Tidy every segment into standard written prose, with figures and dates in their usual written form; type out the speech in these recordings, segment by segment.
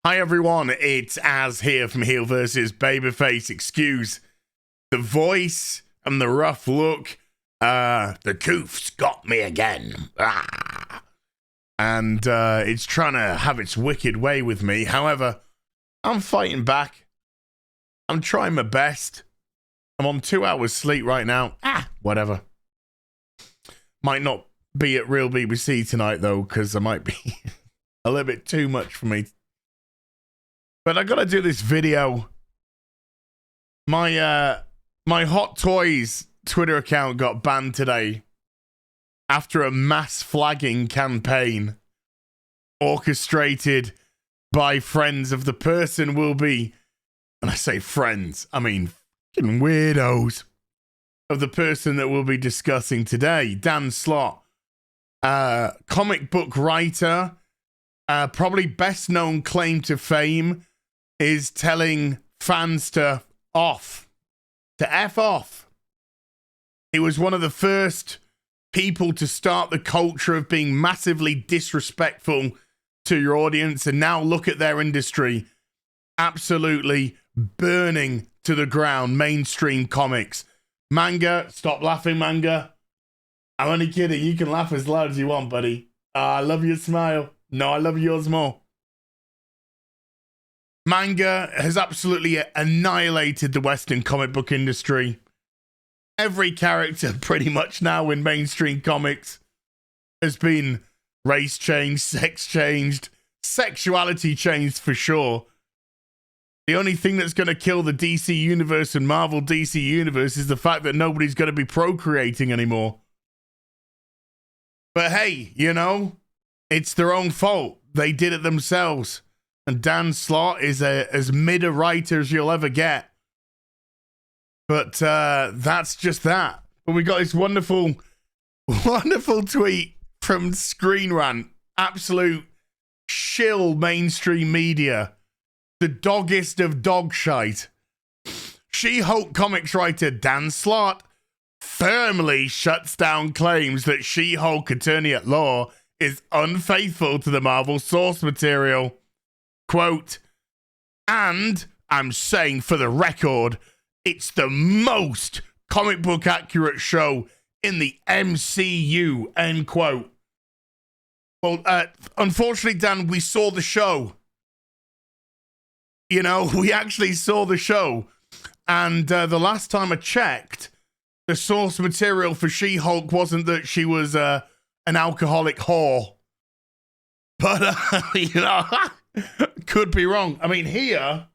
Hi everyone, it's Az here from HeelvsBabyface. Excuse the voice and the rough look. The coof's got me again. And it's trying to have its wicked way with me. However, I'm fighting back. I'm trying my best. I'm on 2 hours sleep right now. Whatever. Might not be at Real BBC tonight though, because I might be a little bit too much for me. But I gotta do this video. My Hot Toys Twitter account got banned today after a mass flagging campaign orchestrated by friends of the person will be, and I say friends, I mean fucking weirdos, of the person that we'll be discussing today. Dan Slott, comic book writer, probably best known claim to fame is telling fans to F off. He was one of the first people to start the culture of being massively disrespectful to your audience, and now look at their industry absolutely burning to the ground. Mainstream comics. Manga, stop laughing, Manga. I'm only kidding. You can laugh as loud as you want, buddy. I love your smile. No, I love yours more. Manga has absolutely annihilated the Western comic book industry. Every character pretty much now in mainstream comics has been race changed, sex changed, sexuality changed for sure. The only thing that's going to kill the DC universe and Marvel DC universe is the fact that nobody's going to be procreating anymore. But hey, you know, it's their own fault. They did it themselves. And Dan Slott is as mid a writer as you'll ever get. But that's just that. But we got this wonderful tweet from Screen Rant. Absolute shill mainstream media. The doggest of dog shite. She-Hulk comics writer Dan Slott firmly shuts down claims that She-Hulk attorney at law is unfaithful to the Marvel source material. Quote, and I'm saying for the record, it's the most comic book accurate show in the MCU, end quote. Well, unfortunately, Dan, we saw the show. You know, we actually saw the show. And the last time I checked, the source material for She-Hulk wasn't that she was an alcoholic whore. But, you know, could be wrong. I mean, here,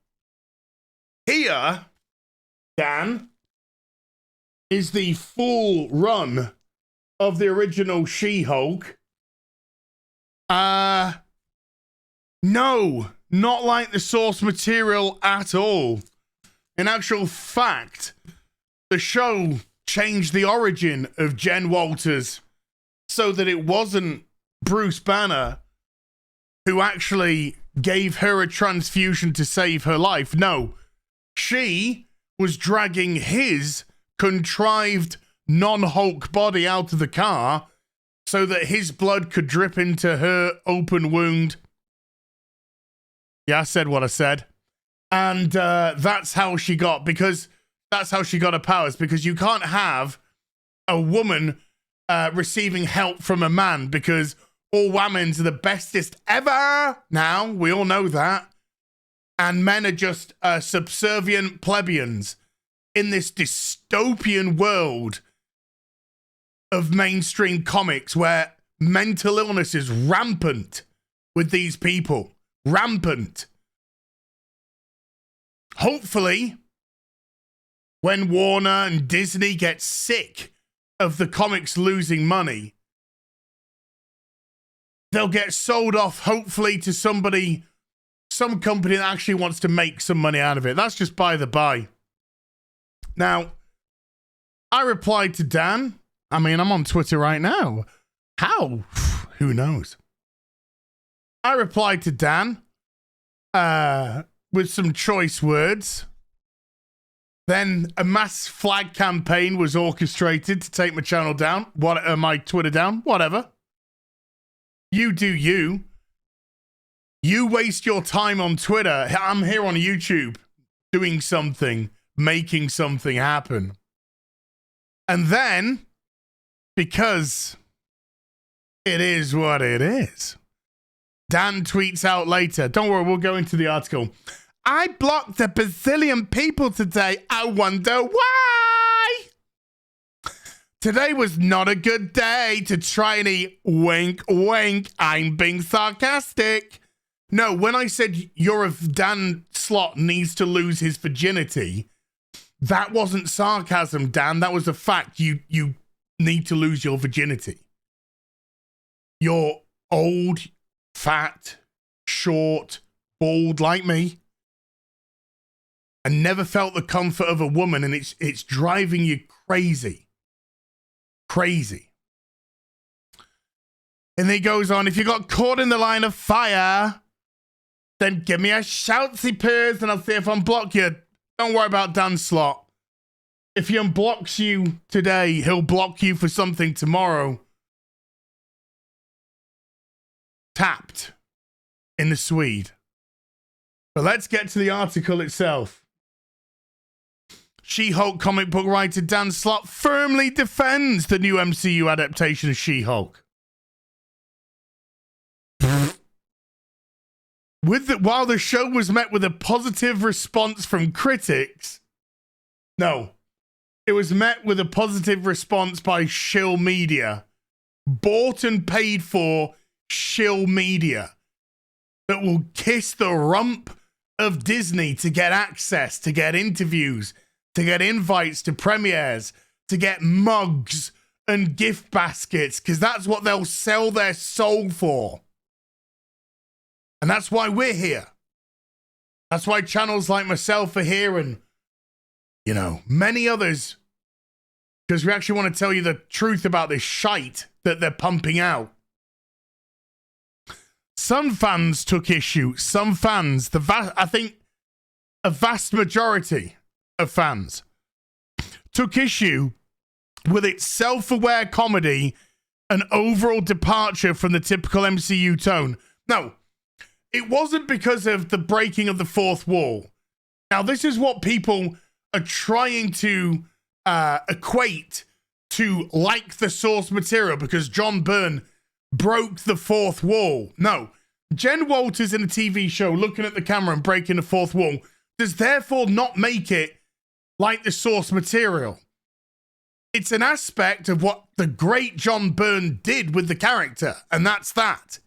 Dan, is the full run of the original She-Hulk. No, not like the source material at all. In actual fact, the show changed the origin of Jen Walters so that it wasn't Bruce Banner who actually gave her a transfusion to save her life. No, she was dragging his contrived non-Hulk body out of the car so that his blood could drip into her open wound. Yeah, I said what I said. And that's how she got her powers, because you can't have a woman receiving help from a man, because all women's are the bestest ever. Now, we all know that. And men are just subservient plebeians in this dystopian world of mainstream comics where mental illness is rampant with these people. Rampant. Hopefully, when Warner and Disney get sick of the comics losing money, they'll get sold off, hopefully, to some company that actually wants to make some money out of it. That's just by the by. Now, I replied to Dan. I mean, I'm on Twitter right now. How? Who knows? I replied to Dan with some choice words. Then a mass flag campaign was orchestrated to take my channel down, my Twitter down, whatever. You do you. You waste your time on Twitter. I'm here on YouTube doing something, making something happen. And then, because it is what it is, Dan tweets out later. Don't worry, we'll go into the article. I blocked a bazillion people today. I wonder why. Today was not a good day to try and eat. Wink, wink. I'm being sarcastic. No, when I said Dan Slott needs to lose his virginity, that wasn't sarcasm, Dan. That was a fact. You need to lose your virginity. You're old, fat, short, bald like me, and never felt the comfort of a woman, and it's driving you crazy. Crazy. And he goes on, if you got caught in the line of fire, then give me a shoutsy purrs and I'll see if I unblock you. Don't worry about Dan Slott. If he unblocks you today, he'll block you for something tomorrow. Tapped in the Swede. But let's get to the article itself. She-Hulk comic book writer Dan Slott firmly defends the new MCU adaptation of She-Hulk. While the show was met with a positive response from critics, it was met with a positive response by shill media, bought and paid for shill media that will kiss the rump of Disney to get access, to get interviews, to get invites to premieres, to get mugs and gift baskets, because that's what they'll sell their soul for. And that's why we're here. That's why channels like myself are here and, many others. Because we actually want to tell you the truth about this shite that they're pumping out. Some fans took issue. Some fans, I think a vast majority of fans took issue with its self-aware comedy and overall departure from the typical MCU tone. No. It wasn't because of the breaking of the fourth wall. Now, this is what people are trying to equate to like the source material because John Byrne broke the fourth wall. No. Jen Walters in a TV show looking at the camera and breaking the fourth wall does therefore not make it like the source material. It's an aspect of what the great John Byrne did with the character, and that's that.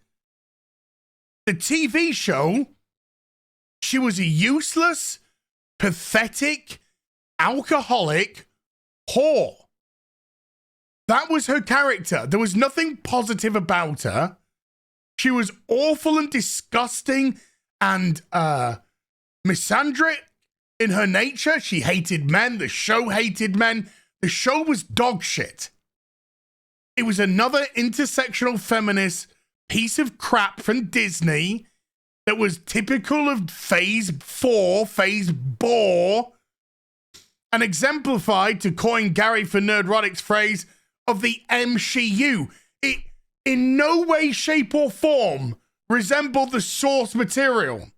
The TV show, she was a useless, pathetic, alcoholic whore. That was her character. There was nothing positive about her. She was awful and disgusting and misandric in her nature. She hated men. The show hated men. The show was dog shit. It was another intersectional feminist piece of crap from Disney that was typical of phase 4, phase bore, and exemplified, to coin Gary for Nerdrotic's phrase, of the MCU. It in no way, shape, or form resembled the source material.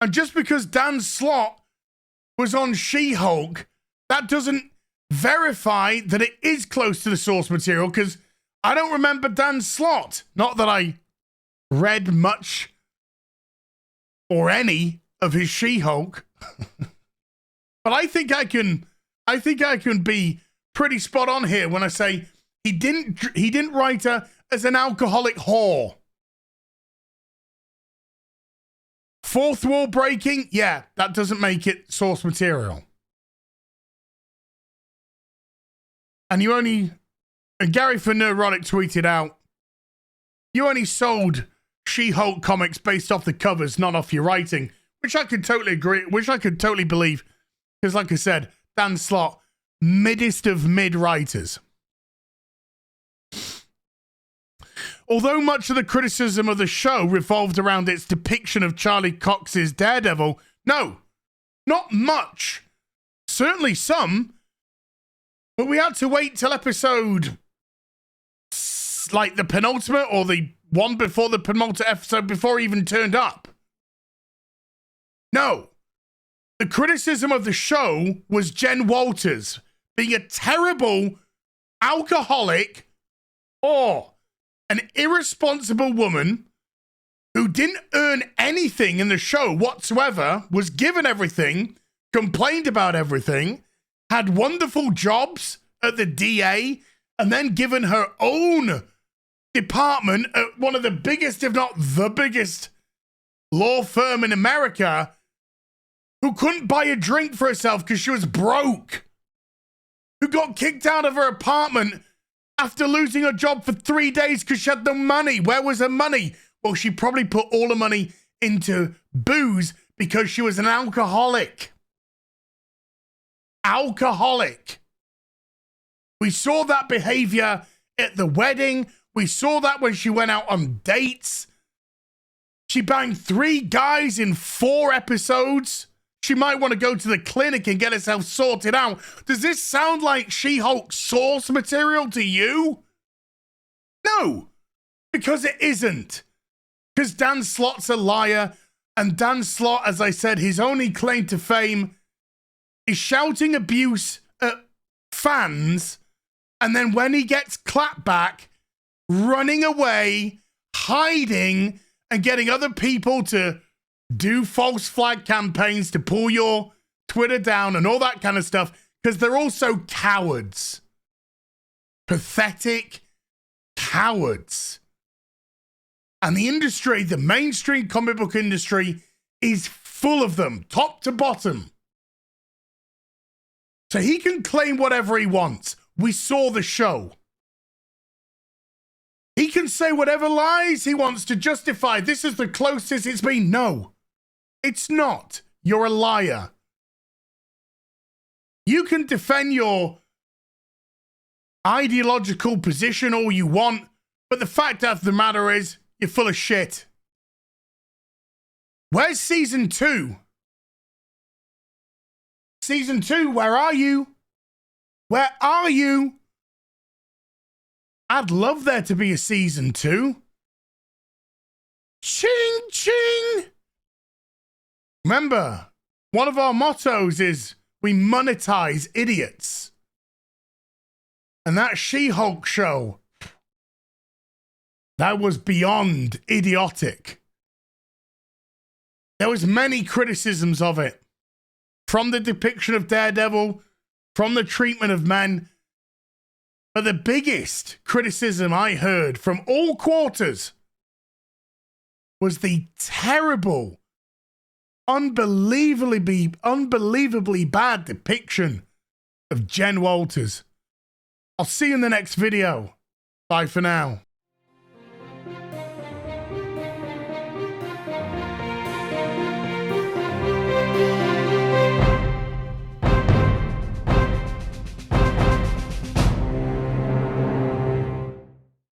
And just because Dan Slott was on She-Hulk, that doesn't verify that it is close to the source material, because I don't remember Dan Slott. Not that I read much or any of his She-Hulk. But I think I can be pretty spot on here when I say he didn't write her as an alcoholic whore. Fourth wall breaking, yeah, that doesn't make it source material. And Gary for Neurotic tweeted out, you only sold She-Hulk comics based off the covers, not off your writing, which I could totally agree, which I could totally believe. Because like I said, Dan Slott, middest of mid writers. Although much of the criticism of the show revolved around its depiction of Charlie Cox's Daredevil, no, not much. Certainly some. But we had to wait till episode like the penultimate or the one before the penultimate episode before he even turned up. No. The criticism of the show was Jen Walters being a terrible alcoholic or an irresponsible woman who didn't earn anything in the show whatsoever, was given everything, complained about everything, had wonderful jobs at the DA, and then given her own department at one of the biggest, if not the biggest, law firm in America, who couldn't buy a drink for herself because she was broke, who got kicked out of her apartment after losing her job for 3 days because she had no money. Where was her money? Well, she probably put all her money into booze because she was an alcoholic. Alcoholic. We saw that behavior at the wedding. We saw that when she went out on dates. She banged 3 guys in 4 episodes. She might want to go to the clinic and get herself sorted out. Does this sound like She-Hulk source material to you? No, because it isn't. Because Dan Slott's a liar, and Dan Slott, as I said, his only claim to fame is shouting abuse at fans, and then when he gets clapped back, running away, hiding, and getting other people to do false flag campaigns to pull your Twitter down and all that kind of stuff, because they're also cowards. Pathetic cowards. And the industry, the mainstream comic book industry, is full of them, top to bottom. So he can claim whatever he wants. We saw the show. He can say whatever lies he wants to justify. This is the closest it's been. No, it's not. You're a liar. You can defend your ideological position all you want, but the fact of the matter is, you're full of shit. Where's season 2? Season 2, where are you? Where are you? I'd love there to be a season 2. Ching, ching. Remember, one of our mottos is we monetize idiots. And that She-Hulk show, that was beyond idiotic. There was many criticisms of it. From the depiction of Daredevil, from the treatment of men. But the biggest criticism I heard from all quarters was the terrible, unbelievably bad depiction of Jen Walters. I'll see you in the next video. Bye for now.